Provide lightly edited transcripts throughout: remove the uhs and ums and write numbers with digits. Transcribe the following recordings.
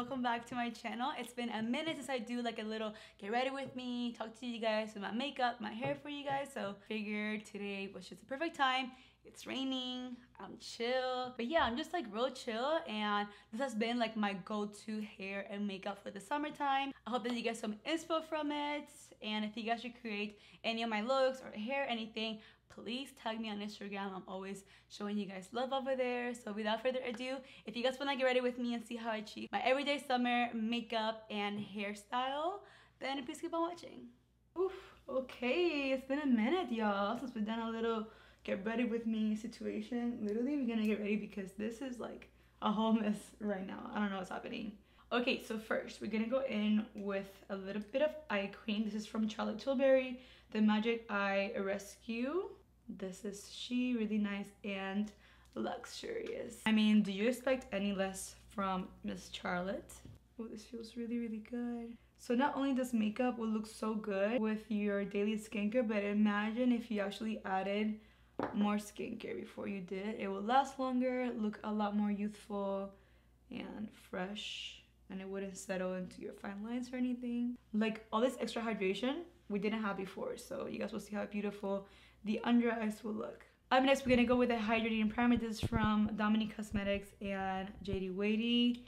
welcome back to my channel. It's been a minute since I do like a little get ready with me, talk to you guys with my makeup, my hair for you guys, so figured today was just the perfect time. It's raining, I'm chill, but yeah, I'm just like real chill, and this has been like my go-to hair and makeup for the summertime. I hope that you get some inspo from it, and if you guys should create any of my looks or hair, anything, please tag me on Instagram. I'm always showing you guys love over there. So without further ado, if you guys want to get ready with me and see how I achieve my everyday summer makeup and hairstyle, then please keep on watching. Oof, okay, it's been a minute, y'all, since we've done a little get ready with me situation. Literally, we're gonna get ready because this is like a whole mess right now. I don't know what's happening. Okay, so first we're gonna go in with a little bit of eye cream. This is from Charlotte Tilbury, the Magic Eye Rescue. This is she, really nice and luxurious. I mean, do you expect any less from Miss Charlotte? Oh, this feels really, really good. So not only does makeup will look so good with your daily skincare, but imagine if you actually added more skincare before you did. It will last longer, look a lot more youthful and fresh, and it wouldn't settle into your fine lines or anything. Like all this extra hydration we didn't have before, so you guys will see how beautiful the under eyes will look. Up next, we're gonna go with the Hydrating Parameters from Dominique Cosmetics and JD Wadey.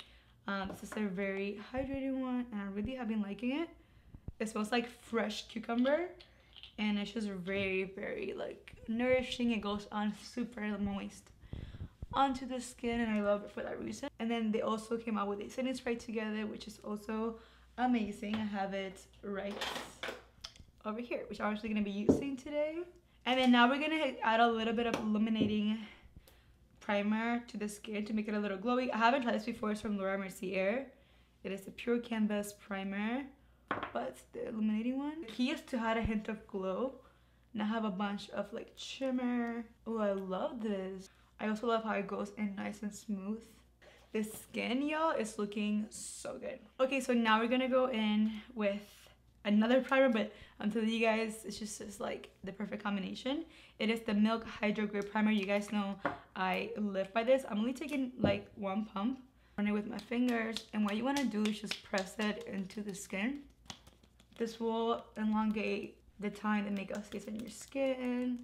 This is a very hydrating one, and I really have been liking it. It smells like fresh cucumber, and it's just very, very like nourishing. It goes on super moist onto the skin, and I love it for that reason. And then they also came out with a setting spray together, which is also amazing. I have it right over here, which I'm actually gonna be using today. And then now we're gonna add a little bit of illuminating primer to the skin to make it a little glowy. I haven't tried this before. It's from Laura Mercier. It is a pure canvas primer, but it's the illuminating one. The key is to add a hint of glow, and I have a bunch of like shimmer. Oh, I love this. I also love how it goes in nice and smooth. The skin, y'all, is looking so good. Okay, so now we're gonna go in with another primer, but I'm telling you guys, it's just like the perfect combination. It is the Milk Hydro Grape Primer. You guys know I live by this. I'm only taking like one pump, run it with my fingers, and what you want to do is just press it into the skin. This will elongate the time that makeup stays in your skin,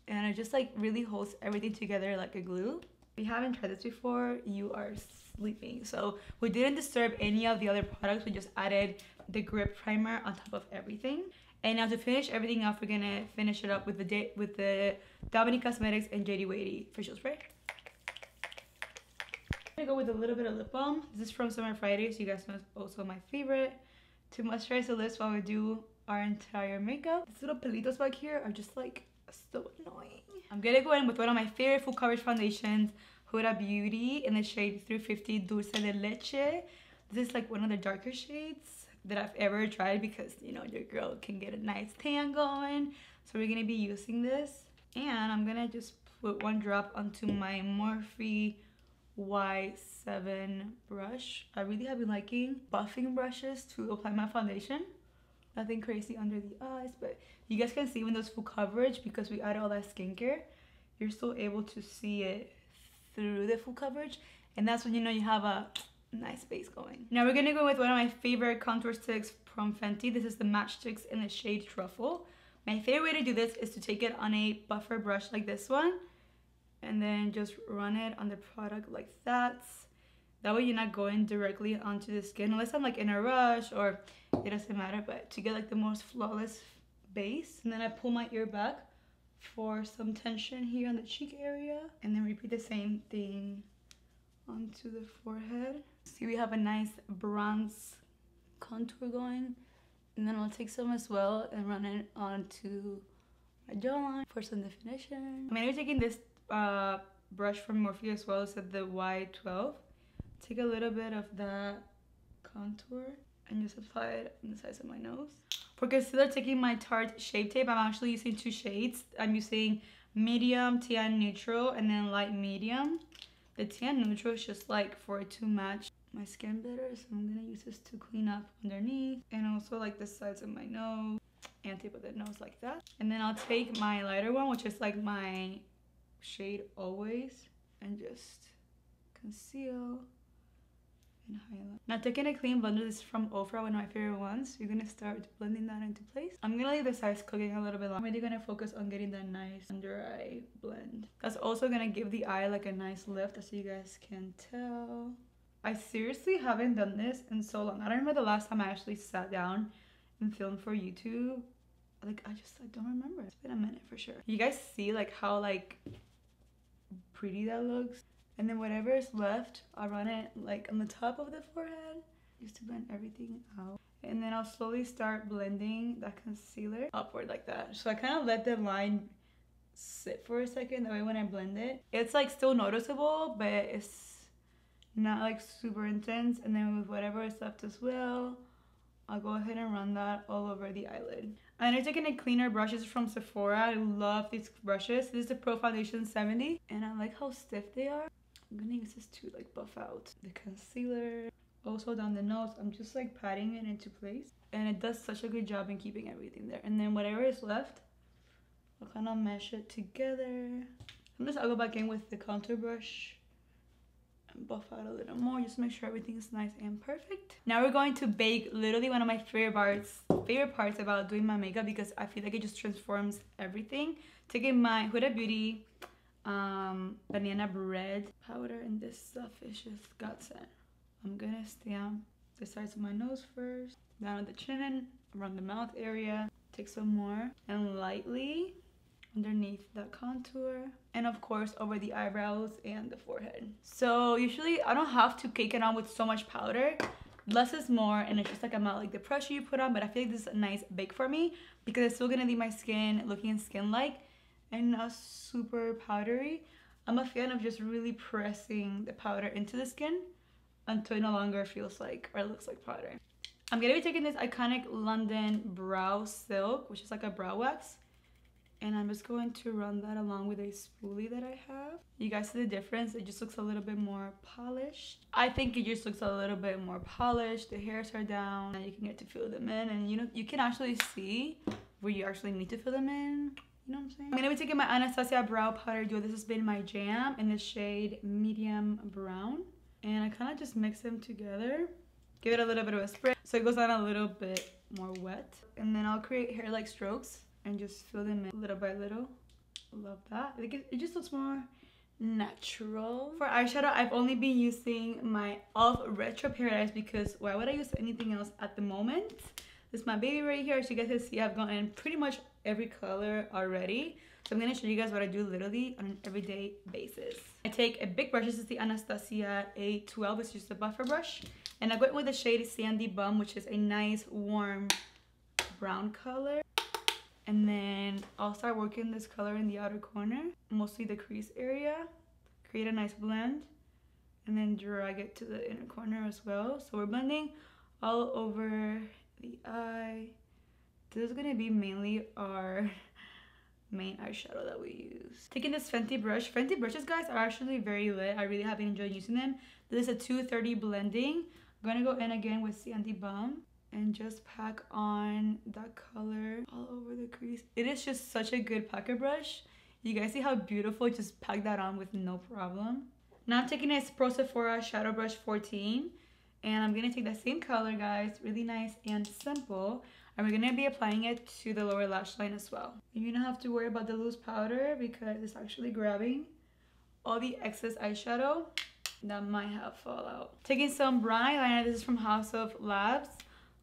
and it just like really holds everything together like a glue. If you haven't tried this before, you are sleeping. So we didn't disturb any of the other products. We just added the Grape primer on top of everything. And now to finish everything off, we're gonna finish it up with the Dominique Cosmetics and JD Wadey facial spray. I'm gonna go with a little bit of lip balm. This is from Summer Fridays. You guys know it's also my favorite to moisturize the lips while we do our entire makeup. These little pelitos back here are just like so annoying. I'm gonna go in with one of my favorite full coverage foundations, Huda Beauty, in the shade 350 Dulce de Leche. This is like one of the darker shades that I've ever tried because, you know, your girl can get a nice tan going. So we're gonna be using this, and I'm gonna just put one drop onto my Morphe Y7 brush. I really have been liking buffing brushes to apply my foundation. Nothing crazy under the eyes, but you guys can see when there's full coverage, because we added all that skincare, you're still able to see it through the full coverage, and that's when you know you have a nice base going. Now we're gonna go with one of my favorite contour sticks from Fenty. This is the Match Sticks in the shade Truffle. My favorite way to do this is to take it on a buffer brush like this one, and then just run it on the product like that. That way you're not going directly onto the skin, unless I'm like in a rush, or it doesn't matter, but to get like the most flawless base. And then I pull my ear back for some tension here on the cheek area, and then repeat the same thing onto the forehead. See, we have a nice bronze contour going, and then I'll take some as well and run it onto my jawline for some definition. I'm gonna be taking this brush from Morphe as well. It's at the Y12. Take a little bit of that contour and just apply it on the sides of my nose. For concealer, taking my Tarte Shape Tape. I'm actually using two shades. I'm using medium, tan neutral, and then light medium. The tan neutral is just like for it to match my skin better, so I'm gonna use this to clean up underneath and also like the sides of my nose and tip of the nose like that. And then I'll take my lighter one, which is like my shade Always, and just conceal and highlight. Now taking a clean blender, this is from Ofra, one of my favorite ones. You're gonna start blending that into place. I'm gonna leave the sides cooking a little bit longer. I'm really gonna focus on getting that nice under eye blend. That's also gonna give the eye like a nice lift, as you guys can tell. I seriously haven't done this in so long. I don't remember the last time I actually sat down and filmed for YouTube. Like, I don't remember. It's been a minute for sure. You guys see like how like pretty that looks? And then whatever is left, I'll run it like on the top of the forehead just to blend everything out. And then I'll slowly start blending that concealer upward like that. So I kind of let the line sit for a second. That way when I blend it, it's like still noticeable, but it's not like super intense. And then with whatever is left as well, I'll go ahead and run that all over the eyelid. And I'm taking a cleaner brush. This is from Sephora. I love these brushes. This is the Pro Foundation 70. And I like how stiff they are. I'm gonna use this to like buff out the concealer. Also down the nose, I'm just like patting it into place. And it does such a good job in keeping everything there. And then whatever is left, I'll kind of mesh it together. I'll go back in with the contour brush and buff out a little more, just to make sure everything is nice and perfect. Now we're going to bake literally one of my favorite parts about doing my makeup, because I feel like it just transforms everything. Taking my Huda Beauty banana bread powder, and this stuff is just godsend. I'm gonna stamp the sides of my nose first, down at the chin, around the mouth area. Take some more and lightly underneath that contour, and of course over the eyebrows and the forehead. So usually I don't have to cake it on with so much powder. Less is more, and it's just like about like the pressure you put on, but I feel like this is a nice bake for me because it's still gonna leave my skin looking skin-like and not super powdery. I'm a fan of just really pressing the powder into the skin until it no longer feels like or looks like powder. I'm gonna be taking this iconic London Brow Silk, which is like a brow wax, and I'm just going to run that along with a spoolie that I have. You guys see the difference? It just looks a little bit more polished. I think it just looks a little bit more polished. The hairs are down and you can get to fill them in, and you can actually see where you actually need to fill them in. You know what I'm saying? I'm gonna be taking my Anastasia Brow Powder Duo. This has been my jam in the shade Medium Brown. And I kind of just mix them together. Give it a little bit of a spray so it goes on a little bit more wet. And then I'll create hair-like strokes and just fill them in little by little. Love that. It just looks more natural. For eyeshadow, I've only been using my e.l.f. Retro Paradise because why would I use anything else at the moment? This is my baby right here. As you guys can see, I've gotten pretty much every color already. So I'm going to show you guys what I do literally on an everyday basis. I take a big brush. This is the Anastasia A12. It's just a buffer brush. And I go with the shade Sandy Bum, which is a nice warm brown color. And then I'll start working this color in the outer corner, mostly the crease area. Create a nice blend. And then drag it to the inner corner as well. So we're blending all over the eye. This is going to be mainly our main eyeshadow that we use. Taking this Fenty brush. Fenty brushes, guys, are actually very lit. I really have been enjoying using them. This is a 230 blending. I'm going to go in again with Sandy Bum and just pack on that color all over the crease. It is just such a good packer brush. You guys see how beautiful? Just pack that on with no problem. Now I'm taking this Pro Sephora Shadow Brush 14. And I'm going to take that same color, guys. Really nice and simple. And we're going to be applying it to the lower lash line as well. You don't have to worry about the loose powder because it's actually grabbing all the excess eyeshadow that might have fall out. Taking some brown eyeliner. This is from House of Labs.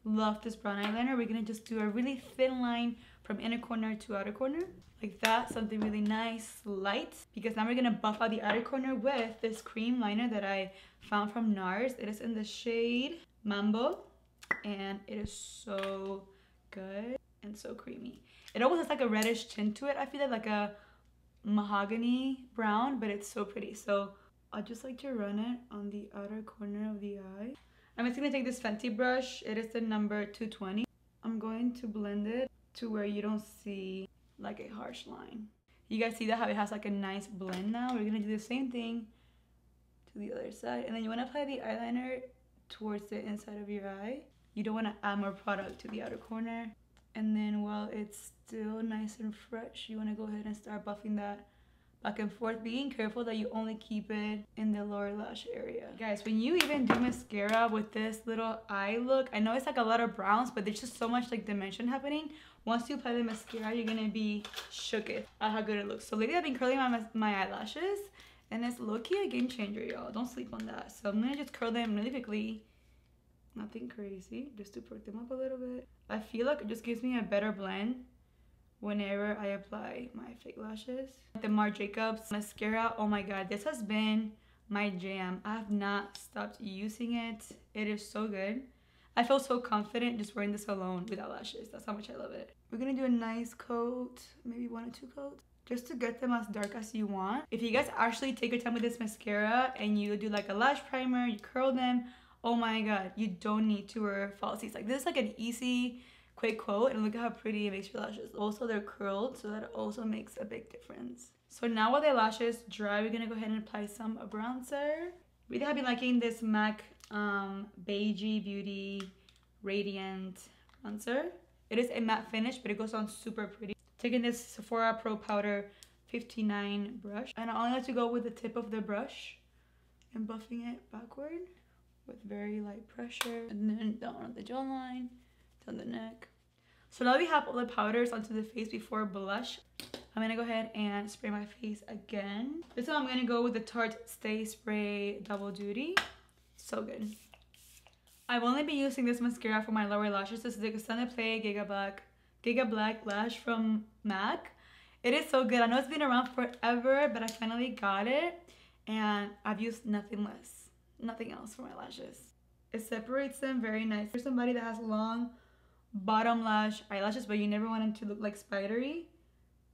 Love this brown eyeliner. We're going to just do a really thin line from inner corner to outer corner. Like that. Something really nice, light. Because now we're going to buff out the outer corner with this cream liner that I found from NARS. It is in the shade Mambo. And it is so good and so creamy. It almost has like a reddish tint to it. I feel like a mahogany brown, but it's so pretty. So I just like to run it on the outer corner of the eye. I'm just going to take this Fenty brush. It is the number 220. I'm going to blend it to where you don't see like a harsh line. You guys see that how it has like a nice blend now? We're going to do the same thing to the other side. And then you want to apply the eyeliner towards the inside of your eye. You don't want to add more product to the outer corner. And then while it's still nice and fresh, you want to go ahead and start buffing back and forth, being careful that you only keep it in the lower lash area. Guys, when you even do mascara with this little eye look, I know it's like a lot of browns, but there's just so much like dimension happening. Once you apply the mascara, you're gonna be shooked at how good it looks. So lately I've been curling my eyelashes, and it's low-key a game changer, y'all. Don't sleep on that. So I'm gonna just curl them really quickly. Nothing crazy, just to perk them up a little bit. I feel like it just gives me a better blend whenever I apply my fake lashes. The Marc Jacobs mascara, oh my god, this has been my jam. I have not stopped using it. It is so good. I feel so confident just wearing this alone without lashes. That's how much I love it. We're gonna do a nice coat, maybe 1 or 2 coats, just to get them as dark as you want. If you guys actually take your time with this mascara and you do like a lash primer, you curl them, oh my god, you don't need to wear falsies. Like this is like an easy, quick coat, and look at how pretty it makes your lashes. Also, they're curled, so that also makes a big difference. So now while the lashes dry, we're gonna go ahead and apply some bronzer. Really have been liking this MAC Beigey Beauty Radiant bronzer. It is a matte finish, but it goes on super pretty. Taking this Sephora Pro Powder 59 brush, and I only like to go with the tip of the brush and buffing it backward with very light pressure, and then down on the jawline, down the neck. So now we have all the powders onto the face before blush. I'm gonna go ahead and spray my face again. This time I'm gonna go with the Tarte Stay Spray Double Duty. So good. I've only been using this mascara for my lower lashes. This is the Extended Play Giga Black Lash from MAC. It is so good. I know it's been around forever, but I finally got it, and I've used nothing else for my lashes. It separates them very nice. For somebody that has long bottom lash eyelashes, but you never want them to look like spidery,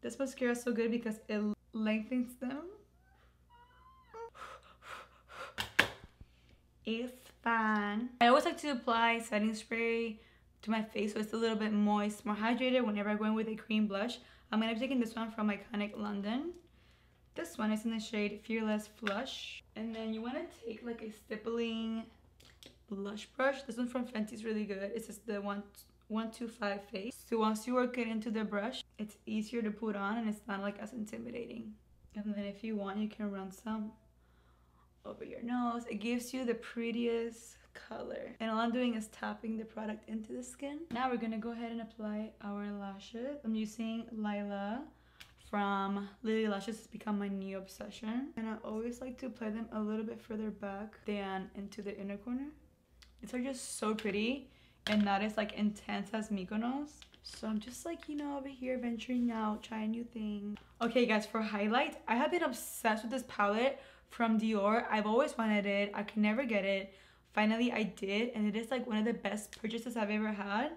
this mascara is so good because it lengthens them. It's fun. I always like to apply setting spray to my face so it's a little bit moist, more hydrated whenever I go in with a cream blush. I'm going to be taking this one from Iconic London. This one is in the shade Fearless Flush. And then you want to take like a stippling blush brush. This one from Fenty is really good. It's just the 125 face. So once you work it into the brush, it's easier to put on and it's not like as intimidating. And then if you want, you can run some over your nose. It gives you the prettiest color. And all I'm doing is tapping the product into the skin. Now we're gonna go ahead and apply our lashes. I'm using Lila from Lily Lashes. It's become my new obsession. And I always like to apply them a little bit further back than into the inner corner. These are just so pretty and not as like intense as Mykonos. So I'm just like, you know, over here venturing out, trying new things. Okay guys, for highlight, I have been obsessed with this palette from Dior. I've always wanted it. I could never get it. Finally I did, and it is like one of the best purchases I've ever had.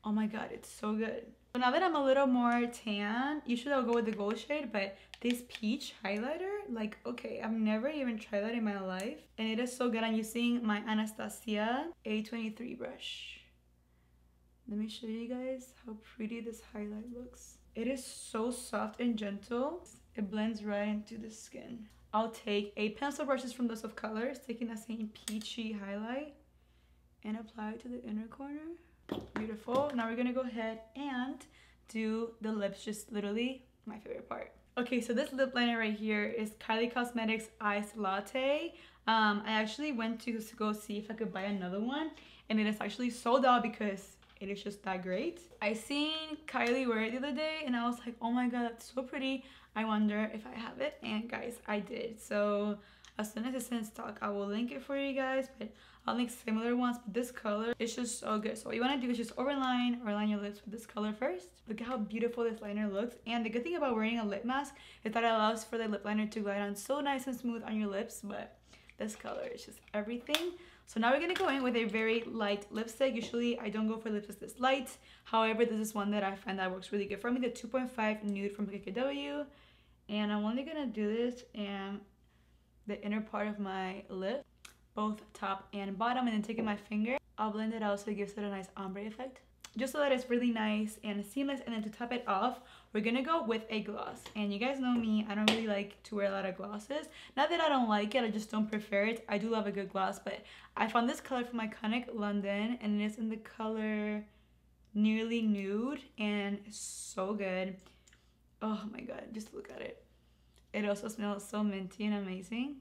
Oh my god, it's so good. So now that I'm a little more tan, usually I'll go with the gold shade, but this peach highlighter, like, okay, I've never even tried that in my life, and it is so good. I'm using my Anastasia A23 brush. Let me show you guys how pretty this highlight looks. It is so soft and gentle. It blends right into the skin. I'll take a pencil brushes from those of colors, taking that same peachy highlight and apply it to the inner corner. Beautiful. Now we're gonna go ahead and do the lips, just literally my favorite part. Okay, so this lip liner right here is Kylie Cosmetics Iced Latte. I actually went to go see if I could buy another one, and it is actually sold out because it is just that great. I seen Kylie wear it the other day and I was like, oh my god, that's so pretty. I wonder if I have it, and guys, I did. So as soon as it's in stock, I will link it for you guys, but I'll link similar ones. But this color is just so good. So what you want to do is just overline your lips with this color first. Look at how beautiful this liner looks. And the good thing about wearing a lip mask is that it allows for the lip liner to glide on so nice and smooth on your lips, but this color is just everything. So now we're gonna go in with a very light lipstick. Usually I don't go for lipsticks this light. However, this is one that I find that works really good for me, the 2.5 Nude from KKW. And I'm only gonna do this in the inner part of my lip, both top and bottom, and then taking my finger, I'll blend it out so it gives it a nice ombre effect, just so that it's really nice and seamless. And then to top it off, we're gonna go with a gloss. And you guys know me, I don't really like to wear a lot of glosses. Not that I don't like it, I just don't prefer it. I do love a good gloss, but I found this color from Iconic London, and it is in the color Nearly Nude, and it's so good. Oh my god, just look at it. It also smells so minty and amazing.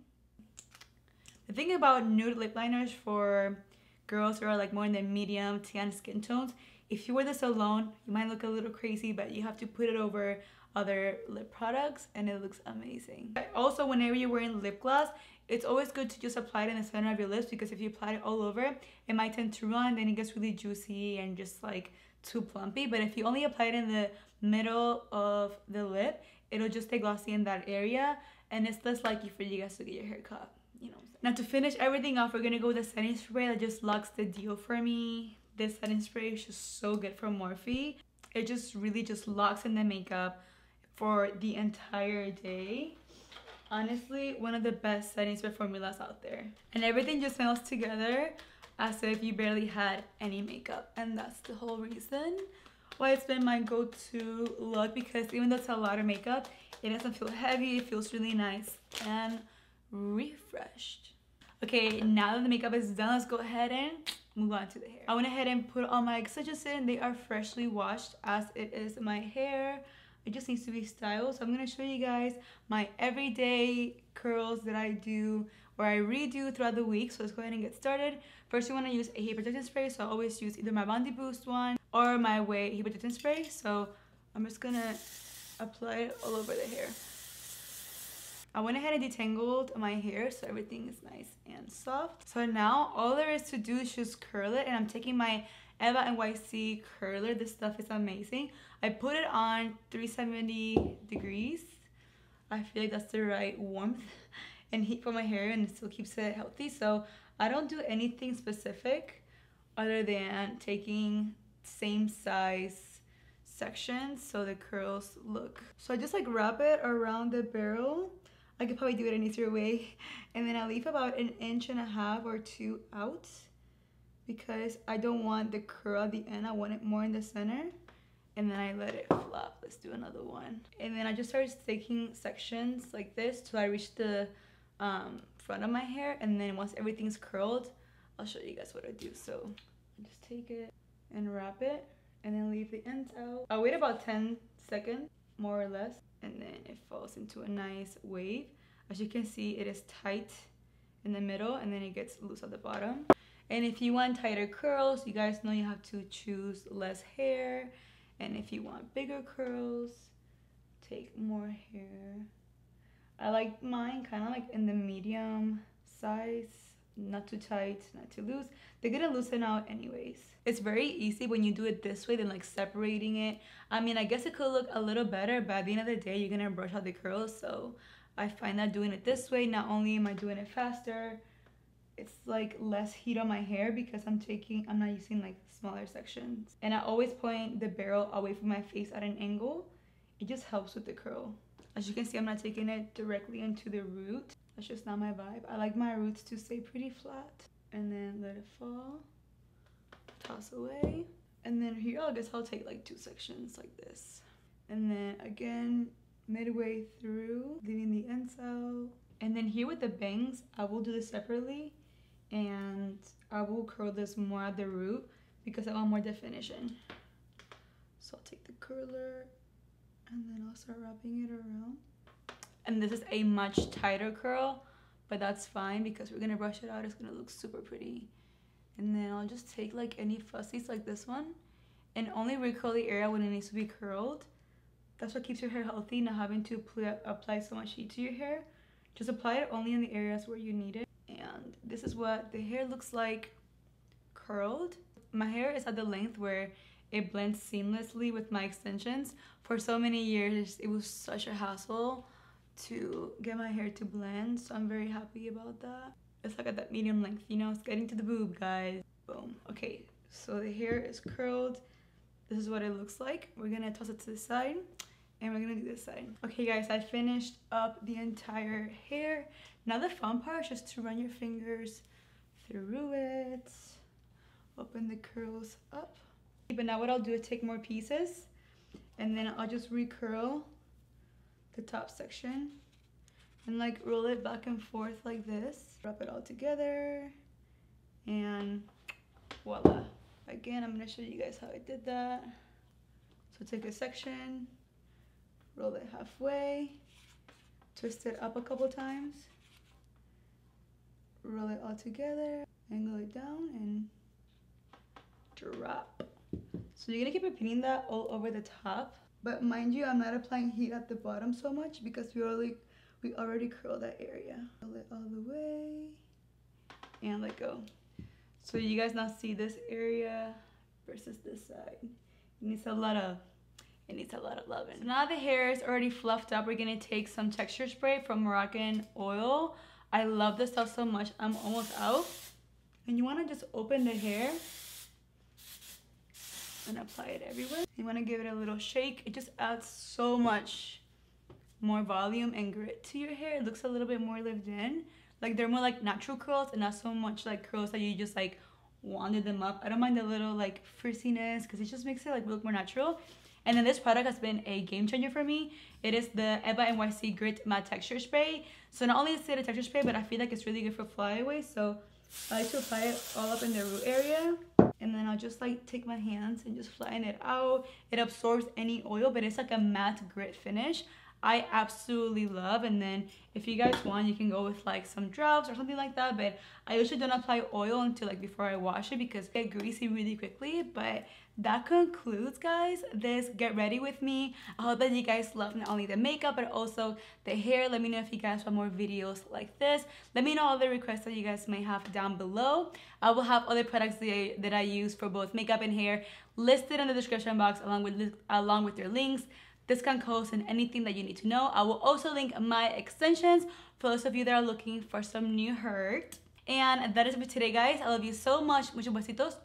The thing about nude lip liners for girls who are like more in the medium tan skin tones, if you wear this alone, you might look a little crazy, but you have to put it over other lip products and it looks amazing. Also, whenever you're wearing lip gloss, it's always good to just apply it in the center of your lips, because if you apply it all over, it might tend to run, then it gets really juicy and just like too plumpy. But if you only apply it in the middle of the lip, it'll just stay glossy in that area, and it's less likely for you guys to get your hair cut. You know. Now to finish everything off, we're gonna go with the setting spray that just locks the deal for me. This setting spray is just so good from Morphe. It just really just locks in the makeup for the entire day. Honestly, one of the best setting spray formulas out there. And everything just smells together as if you barely had any makeup. And that's the whole reason why it's been my go-to look, because even though it's a lot of makeup, it doesn't feel heavy. It feels really nice and refreshed. Okay, now that the makeup is done, let's go ahead and move on to the hair. I went ahead and put all my extensions in. They are freshly washed, as it is my hair. It just needs to be styled. So I'm going to show you guys my everyday curls that I do or I redo throughout the week. So let's go ahead and get started. First, you want to use a heat protectant spray. So I always use either my Bounty Boost one or my Way heat protectant spray. So I'm just going to apply it all over the hair. I went ahead and detangled my hair so everything is nice and soft. So now all there is to do is just curl it, and I'm taking my Eva NYC curler. This stuff is amazing. I put it on 370 degrees. I feel like that's the right warmth and heat for my hair, and it still keeps it healthy. So I don't do anything specific other than taking same size sections so the curls look. So I just like wrap it around the barrel. I could probably do it an easier way. And then I leave about 1.5 inches or 2 out, because I don't want the curl at the end. I want it more in the center. And then I let it flop. Let's do another one. And then I just started taking sections like this till I reach the front of my hair. And then once everything's curled, I'll show you guys what I do. So I just take it and wrap it and then leave the ends out. I'll wait about 10 seconds, more or less. And then it falls into a nice wave. As you can see, it is tight in the middle and then it gets loose at the bottom. And if you want tighter curls, you guys know you have to choose less hair. And if you want bigger curls, take more hair. I like mine kind of like in the medium size, not too tight, not too loose. They're gonna loosen out anyways. It's very easy when you do it this way than like separating it. I mean, I guess it could look a little better, but at the end of the day, you're gonna brush out the curls. So I find that doing it this way, not only am I doing it faster, it's like less heat on my hair because I'm not using like smaller sections. And I always point the barrel away from my face at an angle. It just helps with the curl. As you can see, I'm not taking it directly into the root. That's just not my vibe. I like my roots to stay pretty flat. And then let it fall. Toss away. And then here, I guess I'll take like 2 sections like this. And then again, midway through, leaving the ends out. And then here with the bangs, I will do this separately. And I will curl this more at the root because I want more definition. So I'll take the curler and then I'll start wrapping it around. And this is a much tighter curl, but that's fine because we're gonna brush it out. It's gonna look super pretty. And then I'll just take like any fussies like this one and only recurl the area when it needs to be curled. That's what keeps your hair healthy, not having to apply so much heat to your hair. Just apply it only in the areas where you need it. And this is what the hair looks like curled. My hair is at the length where it blends seamlessly with my extensions. For so many years, it was such a hassle to get my hair to blend, so I'm very happy about that. It's like at that medium length, you know, it's getting to the boob, guys. Boom. Okay, so the hair is curled. This is what it looks like. We're gonna toss it to the side and we're gonna do this side. Okay guys, I finished up the entire hair. Now the fun part is just to run your fingers through it, open the curls up. But now what I'll do is take more pieces and then I'll just recurl the top section and like roll it back and forth like this. Wrap it all together and voila. Again, I'm gonna show you guys how I did that. So take a section, roll it halfway, twist it up a couple times, roll it all together, angle it down, and drop. So you're gonna keep repeating that all over the top. But mind you, I'm not applying heat at the bottom so much because we already curled that area. Roll it all the way and let go. So you guys now see this area versus this side. It needs a lot of loving. So now the hair is already fluffed up. We're gonna take some texture spray from Moroccan Oil. I love this stuff so much. I'm almost out. And you wanna just open the hair and apply it everywhere. You wanna give it a little shake. It just adds so much more volume and grit to your hair. It looks a little bit more lived in. Like they're more like natural curls and not so much like curls that you just like wanded them up. I don't mind the little like frizziness because it just makes it like look more natural. And then this product has been a game changer for me. It is the Eva NYC Grit Matte Texture Spray. So not only is it a texture spray, but I feel like it's really good for flyaways. So I like to apply it all up in the root area. And then I'll just like take my hands and just flatten it out. It absorbs any oil, but it's like a matte grit finish. I absolutely love. And then if you guys want, you can go with like some drops or something like that, but I usually don't apply oil until like before I wash it because it gets greasy really quickly. But that concludes, guys, this get ready with me. I hope that you guys love not only the makeup but also the hair. Let me know if you guys want more videos like this. Let me know all the requests that you guys may have down below. I will have other products that I use for both makeup and hair listed in the description box along with their links, discount codes, and anything that you need to know. I will also link my extensions for those of you that are looking for some new hair. And that is it for today, guys. I love you so much. Muchos besitos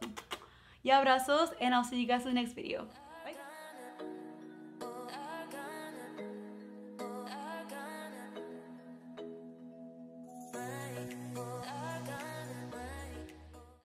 y abrazos, and I'll see you guys in the next video.